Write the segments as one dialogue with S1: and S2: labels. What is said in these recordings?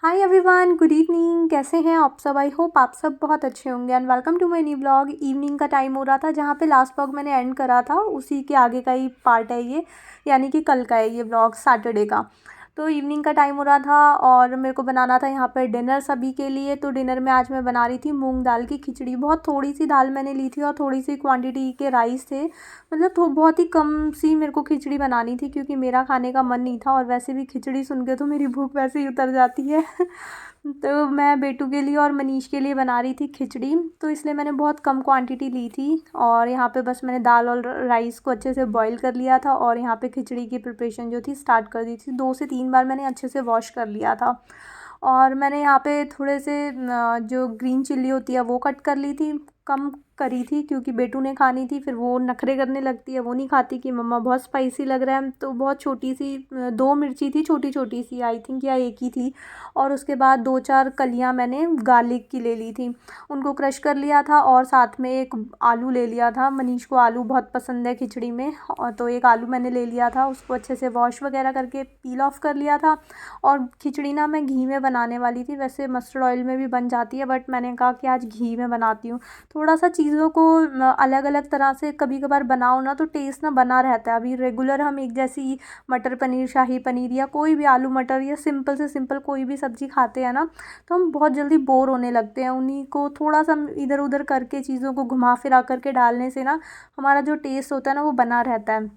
S1: Hi everyone, good evening. कैसे हैं आप सब? आई होप आप सब बहुत अच्छे होंगे and welcome to my new blog. Evening का टाइम हो रहा था, जहाँ पे लास्ट ब्लॉग मैंने एंड करा था उसी के आगे का ही पार्ट है ये, यानी कि कल का है ये ब्लॉग, सैटरडे का। तो इवनिंग का टाइम हो रहा था और मेरे को बनाना था यहाँ पर डिनर सभी के लिए। तो डिनर में आज मैं बना रही थी मूंग दाल की खिचड़ी। बहुत थोड़ी सी दाल मैंने ली थी और थोड़ी सी क्वांटिटी के राइस थे, मतलब तो बहुत ही कम सी मेरे को खिचड़ी बनानी थी क्योंकि मेरा खाने का मन नहीं था। और वैसे भी खिचड़ी सुन के तो मेरी भूख वैसे ही उतर जाती है तो मैं बेटू के लिए और मनीष के लिए बना रही थी खिचड़ी, तो इसलिए मैंने बहुत कम क्वांटिटी ली थी। और यहाँ पे बस मैंने दाल और राइस को अच्छे से बॉईल कर लिया था और यहाँ पे खिचड़ी की प्रिपरेशन जो थी स्टार्ट कर दी थी। 2 से 3 बार मैंने अच्छे से वॉश कर लिया था। और मैंने यहाँ पे थोड़े से जो ग्रीन चिल्ली होती है वो कट कर ली थी, कम करी थी क्योंकि बेटू ने खानी थी। फिर वो नखरे करने लगती है, वो नहीं खाती कि मम्मा बहुत स्पाइसी लग रहा है। तो बहुत छोटी सी 2 मिर्ची थी, छोटी छोटी सी, आई थिंक या एक ही थी। और उसके बाद 2-4 कलियाँ मैंने गार्लिक की ले ली थी, उनको क्रश कर लिया था। और साथ में एक आलू ले लिया था, मनीष को आलू बहुत पसंद है खिचड़ी में। और तो एक आलू मैंने ले लिया था, उसको अच्छे से वॉश वगैरह करके पील ऑफ कर लिया था। और खिचड़ी ना मैं घी में बनाने वाली थी, वैसे मस्टर्ड ऑयल में भी बन जाती है, बट मैंने कहा कि आज घी में बनाती हूँ। थोड़ा सा चीज़ों को अलग अलग तरह से कभी कभार बनाओ ना तो टेस्ट ना बना रहता है। अभी रेगुलर हम एक जैसी मटर पनीर, शाही पनीर या कोई भी आलू मटर या सिंपल से सिंपल कोई भी सब्ज़ी खाते हैं ना, तो हम बहुत जल्दी बोर होने लगते हैं। उन्हीं को थोड़ा सा इधर उधर करके चीज़ों को घुमा फिरा करके डालने से ना हमारा जो टेस्ट होता है ना वो बना रहता है।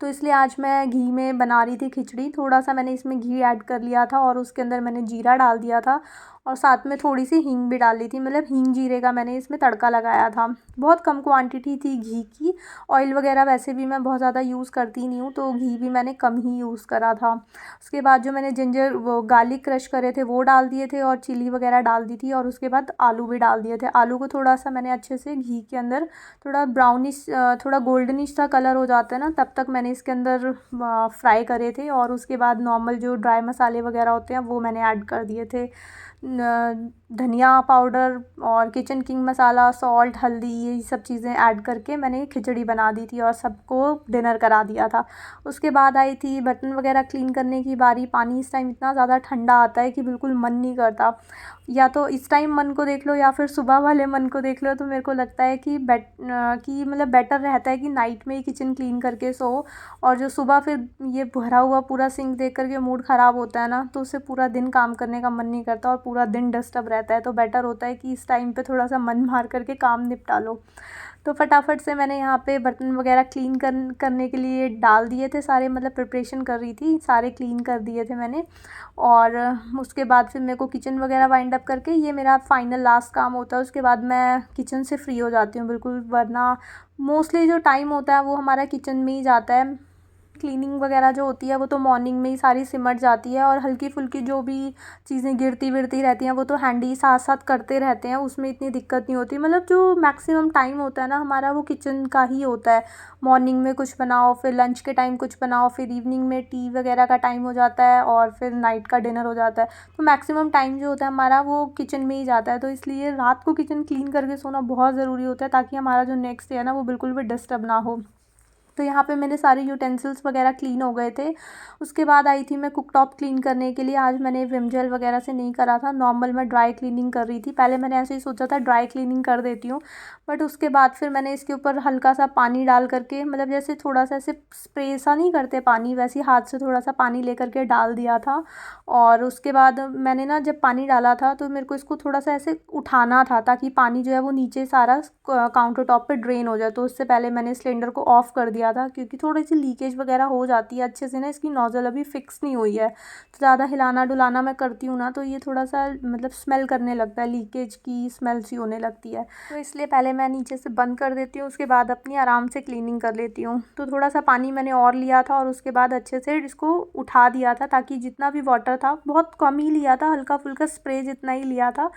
S1: तो इसलिए आज मैं घी में बना रही थी खिचड़ी। थोड़ा सा मैंने इसमें घी ऐड कर लिया था और उसके अंदर मैंने जीरा डाल दिया था और साथ में थोड़ी सी हींग भी डाल ली थी, मतलब हींग जीरे का मैंने इसमें तड़का लगाया था। बहुत कम क्वांटिटी थी घी की। ऑयल वगैरह वैसे भी मैं बहुत ज़्यादा यूज़ करती नहीं हूँ, तो घी भी मैंने कम ही यूज़ करा था। उसके बाद जो मैंने जिंजर वो गार्लिक क्रश करे थे वो डाल दिए थे और चिली वगैरह डाल दी थी। और उसके बाद आलू भी डाल दिए थे। आलू को थोड़ा सा मैंने अच्छे से घी के अंदर थोड़ा ब्राउनिश, थोड़ा गोल्डनिश सा कलर हो जाता है ना, तब तक मैंने इसके अंदर फ्राई करे थे। और उसके बाद नॉर्मल जो ड्राई मसाले वगैरह होते हैं वो मैंने ऐड कर दिए थे। धनिया पाउडर और किचन किंग मसाला, सॉल्ट, हल्दी, ये सब चीज़ें ऐड करके मैंने खिचड़ी बना दी थी और सबको डिनर करा दिया था। उसके बाद आई थी बर्तन वगैरह क्लीन करने की बारी। पानी इस टाइम इतना ज़्यादा ठंडा आता है कि बिल्कुल मन नहीं करता। या तो इस टाइम मन को देख लो या फिर सुबह वाले मन को देख लो, तो मेरे को लगता है कि मतलब बेटर रहता है कि नाइट में ही किचन क्लीन करके सो। और जो सुबह फिर ये भरा हुआ पूरा सिंक देख करके मूड ख़राब होता है ना, तो उससे पूरा दिन काम करने का मन नहीं करता और पूरा दिन डिस्टर्ब रहता है। तो बेटर होता है कि इस टाइम पे थोड़ा सा मन मार करके काम निपटा लो। तो फटाफट से मैंने यहाँ पे बर्तन वगैरह क्लीन करने के लिए डाल दिए थे सारे, मतलब प्रिपरेशन कर रही थी, सारे क्लीन कर दिए थे मैंने। और उसके बाद फिर मेरे को किचन वगैरह वाइंड अप करके, ये मेरा फाइनल लास्ट काम होता है। उसके बाद मैं किचन से फ्री हो जाती हूँ बिल्कुल, वरना मोस्टली जो टाइम होता है वो हमारा किचन में ही जाता है। क्लीनिंग वगैरह जो होती है वो तो मॉर्निंग में ही सारी सिमट जाती है और हल्की फुल्की जो भी चीज़ें गिरती विरती रहती हैं वो तो हैंडी साथ साथ करते रहते हैं, उसमें इतनी दिक्कत नहीं होती। मतलब जो मैक्सिमम टाइम होता है ना हमारा वो किचन का ही होता है। मॉर्निंग में कुछ बनाओ, फिर लंच के टाइम कुछ बनाओ, फिर इवनिंग में टी वगैरह का टाइम हो जाता है और फिर नाइट का डिनर हो जाता है। तो मैक्सिमम टाइम जो होता है हमारा वो किचन में ही जाता है। तो इसलिए रात को किचन क्लीन करके सोना बहुत ज़रूरी होता है, ताकि हमारा जो नेक्स्ट डे है ना वो बिल्कुल भी डिस्टर्ब ना हो। तो यहाँ पे मेरे सारे यूटेंसिल्स वगैरह क्लीन हो गए थे। उसके बाद आई थी मैं कुकटॉप क्लीन करने के लिए। आज मैंने विम जेल वगैरह से नहीं करा था, नॉर्मल मैं ड्राई क्लीनिंग कर रही थी। पहले मैंने ऐसे ही सोचा था ड्राई क्लीनिंग कर देती हूँ, बट उसके बाद फिर मैंने इसके ऊपर हल्का सा पानी डाल करके, मतलब जैसे थोड़ा सा ऐसे स्प्रे सा नहीं करते पानी, वैसे ही हाथ से थोड़ा सा पानी ले करके डाल दिया था। और उसके बाद मैंने ना जब पानी डाला था तो मेरे को इसको थोड़ा सा ऐसे उठाना था ताकि पानी जो है वो नीचे सारा काउंटर टॉप पे ड्रेन हो जाए। तो उससे पहले मैंने सिलेंडर को ऑफ़ कर दिया था क्योंकि थोड़ी सी लीकेज वगैरह हो जाती है अच्छे से ना, इसकी नोज़ल अभी फिक्स नहीं हुई है। तो ज़्यादा हिलाना डुलाना मैं करती हूँ ना तो ये थोड़ा सा मतलब स्मेल करने लगता है, लीकेज की स्मेल सी होने लगती है। तो इसलिए पहले मैं नीचे से बंद कर देती हूँ, उसके बाद अपनी आराम से क्लीनिंग कर लेती हूँ। तो थोड़ा सा पानी मैंने और लिया था और उसके बाद अच्छे से इसको उठा दिया था, ताकि जितना भी वाटर था, बहुत कम ही लिया था, हल्का फुल्का स्प्रे जितना ही लिया था,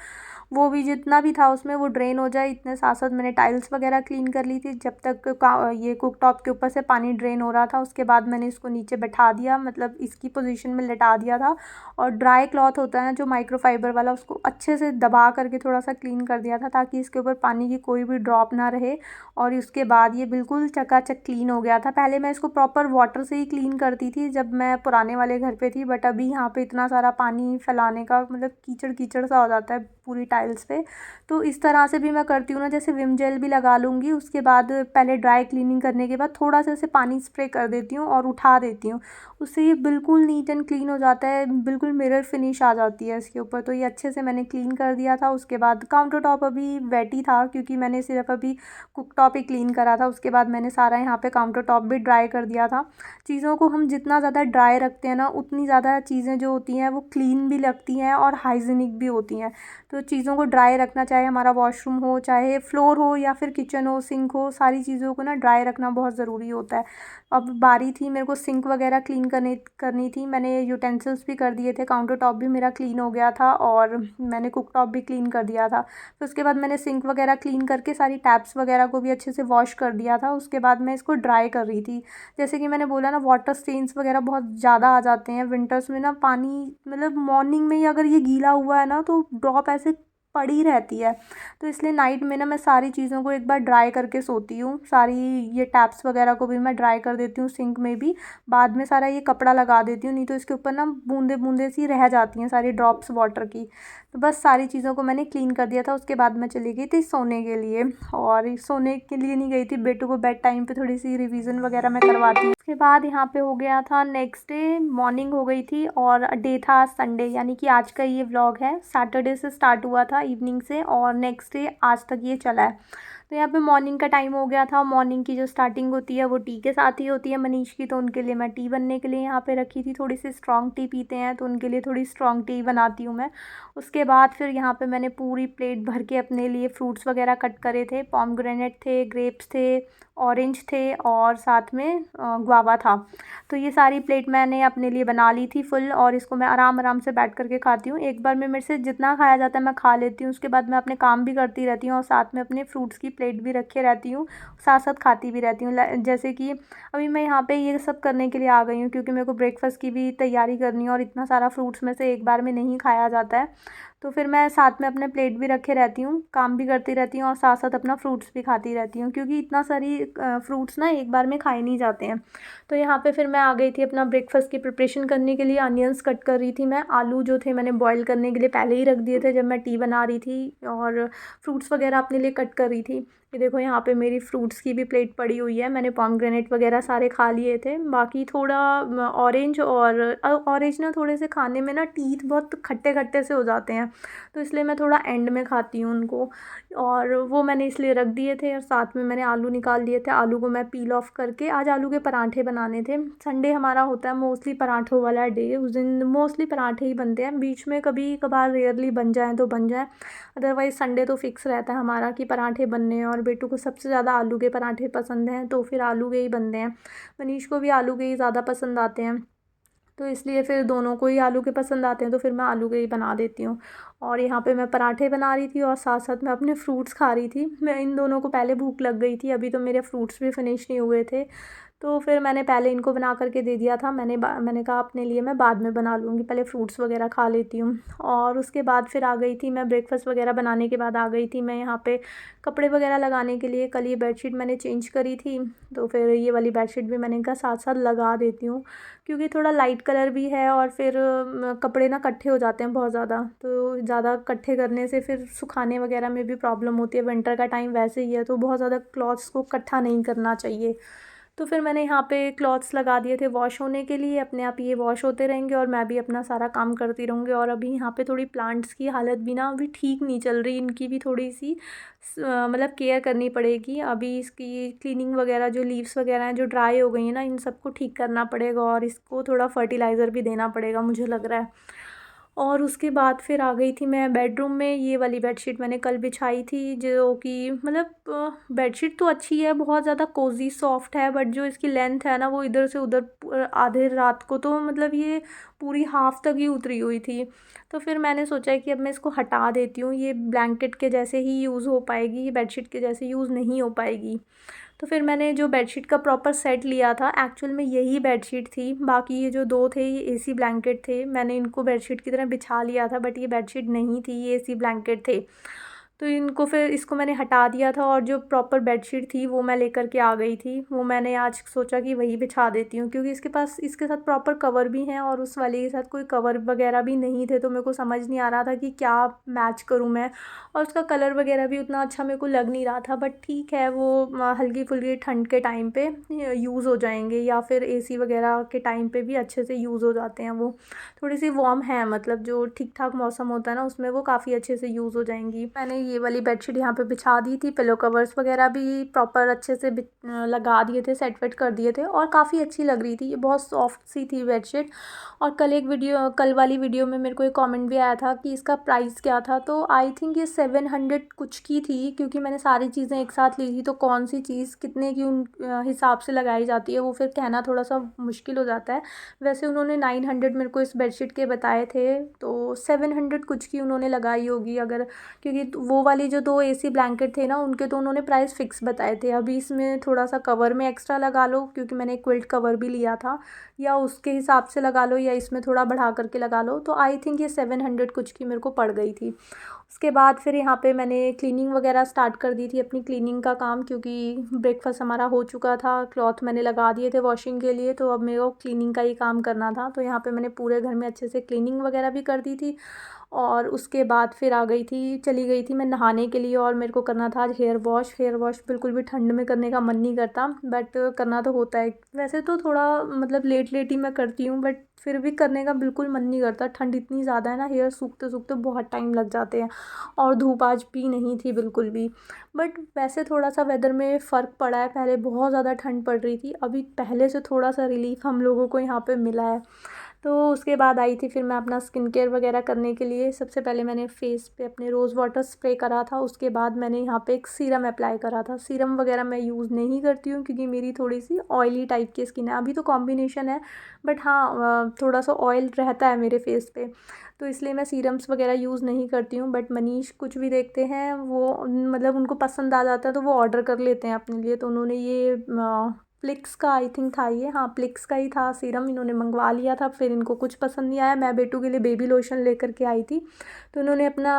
S1: वो भी जितना भी था उसमें वो ड्रेन हो जाए। इतने साथ साथ मैंने टाइल्स वगैरह क्लीन कर ली थी जब तक ये कुक टॉप के ऊपर से पानी ड्रेन हो रहा था। उसके बाद मैंने इसको नीचे बैठा दिया, मतलब इसकी पोजीशन में लेटा दिया था, और ड्राई क्लॉथ होता है ना जो माइक्रोफाइबर वाला, उसको अच्छे से दबा करके थोड़ा सा क्लीन कर दिया था ताकि इसके ऊपर पानी की कोई भी ड्रॉप ना रहे। और उसके बाद ये बिल्कुल चकाचक क्लीन हो गया था। पहले मैं इसको प्रॉपर वाटर से ही क्लीन करती थी जब मैं पुराने वाले घर पे थी, बट अभी यहाँ पे इतना सारा पानी फैलाने का मतलब कीचड़ कीचड़ सा हो जाता है पूरी टाइल्स पे। तो इस तरह से भी मैं करती हूँ ना, जैसे विम जेल भी लगा लूँगी, उसके बाद पहले ड्राई क्लीनिंग करने के बाद थोड़ा सा ऐसे पानी स्प्रे कर देती हूँ और उठा देती हूँ। उससे ये बिल्कुल नीट एंड क्लीन हो जाता है, बिल्कुल मिरर फिनिश आ जाती है इसके ऊपर। तो ये अच्छे से मैंने क्लीन कर दिया था। उसके बाद काउंटर टॉप अभी वेट ही था क्योंकि मैंने सिर्फ अभी कुक टॉप ही क्लीन करा था। उसके बाद मैंने सारा यहाँ पे काउंटर टॉप भी ड्राई कर दिया था। चीज़ों को हम जितना ज़्यादा ड्राई रखते हैं ना, उतनी ज़्यादा चीज़ें जो होती हैं वो क्लीन भी लगती हैं और हाइजीनिक भी होती हैं। तो चीज़ों को ड्राई रखना, चाहे हमारा वॉशरूम हो, चाहे फ्लोर हो, या फिर किचन हो, सिंक हो, सारी चीज़ों को ना ड्राई रखना बहुत ज़रूरी होता है। अब बारी थी मेरे को सिंक वगैरह क्लीन करनी थी। मैंने यूटेंसिल्स भी कर दिए थे, काउंटर टॉप भी मेरा क्लीन हो गया था, और मैंने कुक टॉप भी क्लीन कर दिया था। फिर उसके बाद मैंने सिंक वगैरह क्लीन करके सारी टैप्स वगैरह को भी अच्छे से वॉश कर दिया था। उसके बाद मैं इसको ड्राई कर रही थी। जैसे कि मैंने बोला ना, वाटर स्टेन्स वगैरह बहुत ज़्यादा आ जाते हैं विंटर्स में ना। पानी मतलब मॉर्निंग में ही अगर ये गीला हुआ है ना तो ड्रॉप ऐसे पड़ी रहती है। तो इसलिए नाइट में ना मैं सारी चीज़ों को एक बार ड्राई करके सोती हूँ। सारी ये टैप्स वगैरह को भी मैं ड्राई कर देती हूँ, सिंक में भी। बाद में सारा ये कपड़ा लगा देती हूँ, नहीं तो इसके ऊपर ना बूंदे बूंदे सी रह जाती हैं, सारी ड्रॉप्स वाटर की। तो बस सारी चीज़ों को मैंने क्लीन कर दिया था। उसके बाद मैं चली गई थी सोने के लिए, और सोने के लिए नहीं गई थी, बेटू को बेड टाइम पे थोड़ी सी रिवीजन वगैरह मैं करवाती हूँ। उसके बाद यहाँ पे हो गया था नेक्स्ट डे, मॉर्निंग हो गई थी, और डे था संडे, यानी कि आज का ये व्लॉग है। सैटरडे से स्टार्ट हुआ था इवनिंग से, और नेक्स्ट डे आज तक ये चला है। तो यहाँ पे मॉर्निंग का टाइम हो गया था। मॉर्निंग की जो स्टार्टिंग होती है वो टी के साथ ही होती है मनीष की, तो उनके लिए मैं टी बनने के लिए यहाँ पे रखी थी। थोड़ी सी स्ट्रॉन्ग टी पीते हैं तो उनके लिए थोड़ी स्ट्रॉन्ग टी बनाती हूँ मैं। उसके बाद फिर यहाँ पे मैंने पूरी प्लेट भर के अपने लिए फ्रूट्स वगैरह कट करे थे। पॉमग्रेनेट थे, ग्रेप्स थे, ऑरेंज थे, और साथ में गुआवा था। तो ये सारी प्लेट मैंने अपने लिए बना ली थी फुल, और इसको मैं आराम आराम से बैठ करके खाती हूँ। एक बार में मेरे से जितना खाया जाता है मैं खा लेती हूँ। उसके बाद मैं अपने काम भी करती रहती हूँ, और साथ में अपने फ्रूट्स की प्लेट भी रखे रहती हूँ, साथ साथ खाती भी रहती हूँ। जैसे कि अभी मैं यहाँ पे ये सब करने के लिए आ गई हूँ क्योंकि मेरे को ब्रेकफास्ट की भी तैयारी करनी है, और इतना सारा फ्रूट्स में से एक बार में नहीं खाया जाता है। तो फिर मैं साथ में अपने प्लेट भी रखे रहती हूँ, काम भी करती रहती हूँ, और साथ साथ अपना फ्रूट्स भी खाती रहती हूँ, क्योंकि इतना सारी फ्रूट्स ना एक बार में खाए नहीं जाते हैं। तो यहाँ पे फिर मैं आ गई थी अपना ब्रेकफास्ट की प्रिपरेशन करने के लिए। अनियंस कट कर रही थी मैं। आलू जो थे मैंने बॉईल करने के लिए पहले ही रख दिए थे जब मैं टी बना रही थी, और फ्रूट्स वगैरह अपने लिए कट कर रही थी। ये देखो यहाँ पे मेरी फ्रूट्स की भी प्लेट पड़ी हुई है। मैंने पॉमग्रेनेट वगैरह सारे खा लिए थे। बाकी थोड़ा ऑरेंज, और ऑरेंज ना थोड़े से खाने में ना टीथ बहुत खट्टे खट्टे से हो जाते हैं, तो इसलिए मैं थोड़ा एंड में खाती हूँ उनको, और वो मैंने इसलिए रख दिए थे। और साथ में मैंने आलू निकाल लिए थे। आलू को मैं पील ऑफ करके, आज आलू के पराठे बनाने थे। संडे हमारा होता है मोस्टली पराठों वाला डे। उस दिन मोस्टली पराठे ही बनते हैं, बीच में कभी कभार रेयरली बन जाए तो बन जाए, अदरवाइज़ संडे तो फिक्स रहता है हमारा कि पराठे बनने हैं। और बेटू को सबसे ज़्यादा आलू के पराठे पसंद हैं, तो फिर आलू के ही बनते हैं। मनीष को भी आलू के ही ज़्यादा पसंद आते हैं, तो इसलिए फिर दोनों को ही आलू के पसंद आते हैं, तो फिर मैं आलू के ही बना देती हूँ। और यहाँ पे मैं पराठे बना रही थी, और साथ साथ मैं अपने फ्रूट्स खा रही थी। मैं इन दोनों को पहले भूख लग गई थी, अभी तो मेरे फ्रूट्स भी फिनिश नहीं हुए थे, तो फिर मैंने पहले इनको बना करके दे दिया था। मैंने कहा अपने लिए मैं बाद में बना लूँगी, पहले फ्रूट्स वगैरह खा लेती हूँ। और उसके बाद फिर आ गई थी मैं, ब्रेकफास्ट वगैरह बनाने के बाद आ गई थी मैं यहाँ पे कपड़े वगैरह लगाने के लिए। कल ये बेडशीट मैंने चेंज करी थी, तो फिर ये वाली बेडशीट भी मैंने कहा साथ साथ लगा देती हूँ, क्योंकि थोड़ा लाइट कलर भी है, और फिर कपड़े ना इकट्ठे हो जाते हैं बहुत ज़्यादा, तो ज़्यादा इकट्ठे करने से फिर सुखाने वगैरह में भी प्रॉब्लम होती है। विंटर का टाइम वैसे ही है, तो बहुत ज़्यादा क्लॉथ्स को इकट्ठा नहीं करना चाहिए। तो फिर मैंने यहाँ पे क्लॉथ्स लगा दिए थे वॉश होने के लिए। अपने आप ये वॉश होते रहेंगे, और मैं भी अपना सारा काम करती रहूँगी। और अभी यहाँ पे थोड़ी प्लांट्स की हालत भी ना अभी ठीक नहीं चल रही, इनकी भी थोड़ी सी मतलब केयर करनी पड़ेगी। अभी इसकी क्लीनिंग वगैरह, जो लीव्स वगैरह हैं जो ड्राई हो गई हैं ना, इन सबको ठीक करना पड़ेगा, और इसको थोड़ा फर्टिलाइज़र भी देना पड़ेगा मुझे लग रहा है। और उसके बाद फिर आ गई थी मैं बेडरूम में। ये वाली बेडशीट मैंने कल बिछाई थी, जो कि मतलब बेडशीट तो अच्छी है, बहुत ज़्यादा कोजी सॉफ्ट है, बट जो इसकी लेंथ है ना वो इधर से उधर आधे रात को तो मतलब ये पूरी हाफ तक ही उतरी हुई थी। तो फिर मैंने सोचा कि अब मैं इसको हटा देती हूँ, ये ब्लैंकेट के जैसे ही यूज़ हो पाएगी, ये बेडशीट के जैसे यूज़ नहीं हो पाएगी। तो फिर मैंने जो बेडशीट का प्रॉपर सेट लिया था, एक्चुअल में यही बेडशीट थी, बाकी ये जो 2 थे ये एसी ब्लैंकेट थे। मैंने इनको बेडशीट की तरह बिछा लिया था, बट ये बेडशीट नहीं थी, ये एसी ब्लैंकेट थे। तो इनको फिर इसको मैंने हटा दिया था और जो प्रॉपर बेडशीट थी वो मैं लेकर के आ गई थी। वो मैंने आज सोचा कि वही बिछा देती हूँ, क्योंकि इसके पास इसके साथ प्रॉपर कवर भी हैं और उस वाले के साथ कोई कवर वगैरह भी नहीं थे। तो मेरे को समझ नहीं आ रहा था कि क्या मैच करूँ मैं, और उसका कलर वगैरह भी उतना अच्छा मेरे को लग नहीं रहा था। बट ठीक है, वो हल्की फुल्की ठंड के टाइम पे यूज़ हो जाएंगे, या फिर एसी वगैरह के टाइम पे भी अच्छे से यूज़ हो जाते हैं। वो थोड़ी सी वार्म है, मतलब जो ठीक ठाक मौसम होता है ना उसमें वो काफ़ी अच्छे से यूज़ हो जाएंगी। मैंने ये वाली बेडशीट यहाँ पे बिछा दी थी, पिलो कवर्स वगैरह भी प्रॉपर अच्छे से लगा दिए थे, सेट वेट कर दिए थे, और काफ़ी अच्छी लग रही थी। ये बहुत सॉफ्ट सी थी बेडशीट। और कल वाली वीडियो में मेरे को एक कमेंट भी आया था कि इसका प्राइस क्या था, तो आई थिंक ये 700 कुछ की थी, क्योंकि मैंने सारी चीज़ें एक साथ ली थी। तो कौन सी चीज़ कितने की उन हिसाब से लगाई जाती है वो फिर कहना थोड़ा सा मुश्किल हो जाता है। वैसे उन्होंने 900 मेरे को इस बेडशीट के बताए थे, तो 700 कुछ की उन्होंने लगाई होगी अगर, क्योंकि वो वाली जो 2 एसी ब्लैंकेट थे ना उनके तो उन्होंने प्राइस फिक्स बताए थे। अभी इसमें थोड़ा सा कवर में एक्स्ट्रा लगा लो, क्योंकि मैंने क्विल्ट कवर भी लिया था, या उसके हिसाब से लगा लो, या इसमें थोड़ा बढ़ा करके लगा लो। तो आई थिंक ये 700 कुछ की मेरे को पड़ गई थी। उसके बाद फिर यहाँ पे मैंने क्लीनिंग वगैरह स्टार्ट कर दी थी, अपनी क्लीनिंग का काम, क्योंकि ब्रेकफास्ट हमारा हो चुका था, क्लॉथ मैंने लगा दिए थे वॉशिंग के लिए, तो अब मेरे को क्लीनिंग का ही काम करना था। तो यहाँ पे मैंने पूरे घर में अच्छे से क्लीनिंग वगैरह भी कर दी थी। और उसके बाद फिर चली गई थी मैं नहाने के लिए, और मेरे को करना था आज हेयर वॉश बिल्कुल भी ठंड में करने का मन नहीं करता, बट करना तो होता है। वैसे तो थोड़ा मतलब लेट लेट ही मैं करती हूँ, बट फिर भी करने का बिल्कुल मन नहीं करता। ठंड इतनी ज़्यादा है ना, हेयर सूखते सूखते बहुत टाइम लग जाते हैं, और धूप आज भी नहीं थी बिल्कुल भी। बट वैसे थोड़ा सा वेदर में फ़र्क पड़ा है, पहले बहुत ज़्यादा ठंड पड़ रही थी, अभी पहले से थोड़ा सा रिलीफ हम लोगों को यहाँ पे मिला है। तो उसके बाद आई थी फिर मैं अपना स्किन केयर वगैरह करने के लिए। सबसे पहले मैंने फेस पे अपने रोज़ वाटर स्प्रे करा था, उसके बाद मैंने यहाँ पे एक सीरम अप्लाई करा था। सीरम वगैरह मैं यूज़ नहीं करती हूँ, क्योंकि मेरी थोड़ी सी ऑयली टाइप की स्किन है। अभी तो कॉम्बिनेशन है, बट हाँ थोड़ा सा ऑयल रहता है मेरे फेस पे, तो इसलिए मैं सीरम्स वगैरह यूज़ नहीं करती हूँ। बट मनीष कुछ भी देखते हैं वो, मतलब उनको पसंद आ जाता है तो वो ऑर्डर कर लेते हैं अपने लिए। तो उन्होंने ये प्लिक्स का आई थिंक था ये, हाँ प्लिक्स का ही था सीरम, इन्होंने मंगवा लिया था। फिर इनको कुछ पसंद नहीं आया, मैं बेटू के लिए बेबी लोशन लेकर के आई थी, तो उन्होंने अपना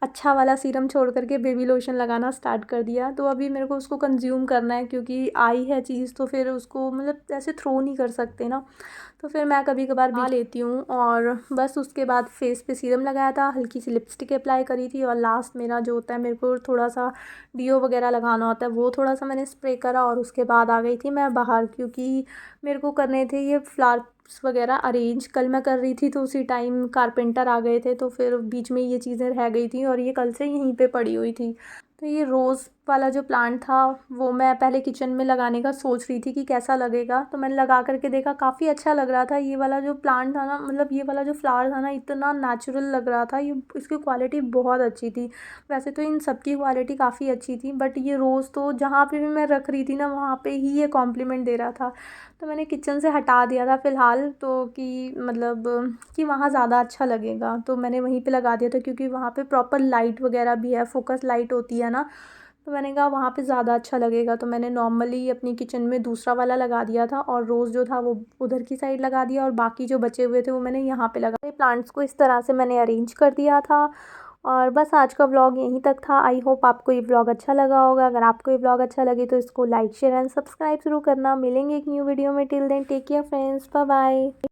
S1: अच्छा वाला सीरम छोड़ करके बेबी लोशन लगाना स्टार्ट कर दिया। तो अभी मेरे को उसको कंज्यूम करना है, क्योंकि आई है चीज़ तो फिर उसको मतलब ऐसे थ्रो नहीं कर सकते ना। तो फिर मैं कभी कभार भी लेती हूँ। और बस उसके बाद फेस पे सीरम लगाया था, हल्की सी लिपस्टिक अप्लाई करी थी, और लास्ट मेरा जो होता है, मेरे को थोड़ा सा डीओ वगैरह लगाना होता है, वो थोड़ा सा मैंने स्प्रे करा, और उसके बाद आ गई थी मैं बाहर, क्योंकि मेरे को करने थे ये फ्लावर्स वगैरह अरेंज। कल मैं कर रही थी तो उसी टाइम कारपेंटर आ गए थे, तो फिर बीच में ये चीज़ें रह गई थी, और ये कल से यहीं पे पड़ी हुई थी। तो ये रोज़ वाला जो प्लांट था वो मैं पहले किचन में लगाने का सोच रही थी कि कैसा लगेगा, तो मैंने लगा करके देखा, काफ़ी अच्छा लग रहा था। ये वाला जो प्लांट था ना, मतलब ये वाला जो फ्लावर था ना, इतना नेचुरल लग रहा था, ये इसकी क्वालिटी बहुत अच्छी थी। वैसे तो इन सब की क्वालिटी काफ़ी अच्छी थी, बट ये रोज़ तो जहाँ पे भी मैं रख रही थी ना वहाँ पे ही ये कॉम्प्लीमेंट दे रहा था। तो मैंने किचन से हटा दिया था फ़िलहाल, तो कि मतलब कि वहाँ ज़्यादा अच्छा लगेगा, तो मैंने वहीं पे लगा दिया था, क्योंकि वहाँ पे प्रॉपर लाइट वगैरह भी है, फोकस लाइट होती है ना, तो मैंने कहा वहाँ पे ज़्यादा अच्छा लगेगा। तो मैंने नॉर्मली अपनी किचन में दूसरा वाला लगा दिया था, और रोज़ जो था वो उधर की साइड लगा दिया, और बाकी जो बचे हुए थे वो मैंने यहाँ पे लगा। प्लांट्स को इस तरह से मैंने अरेंज कर दिया था। और बस आज का व्लॉग यहीं तक था। आई होप आपको ये व्लॉग अच्छा लगा होगा। अगर आपको ये व्लॉग अच्छा लगे तो इसको लाइक शेयर एंड सब्सक्राइब ज़रूर करना। मिलेंगे एक न्यू वीडियो में, till then take care friends, bye bye.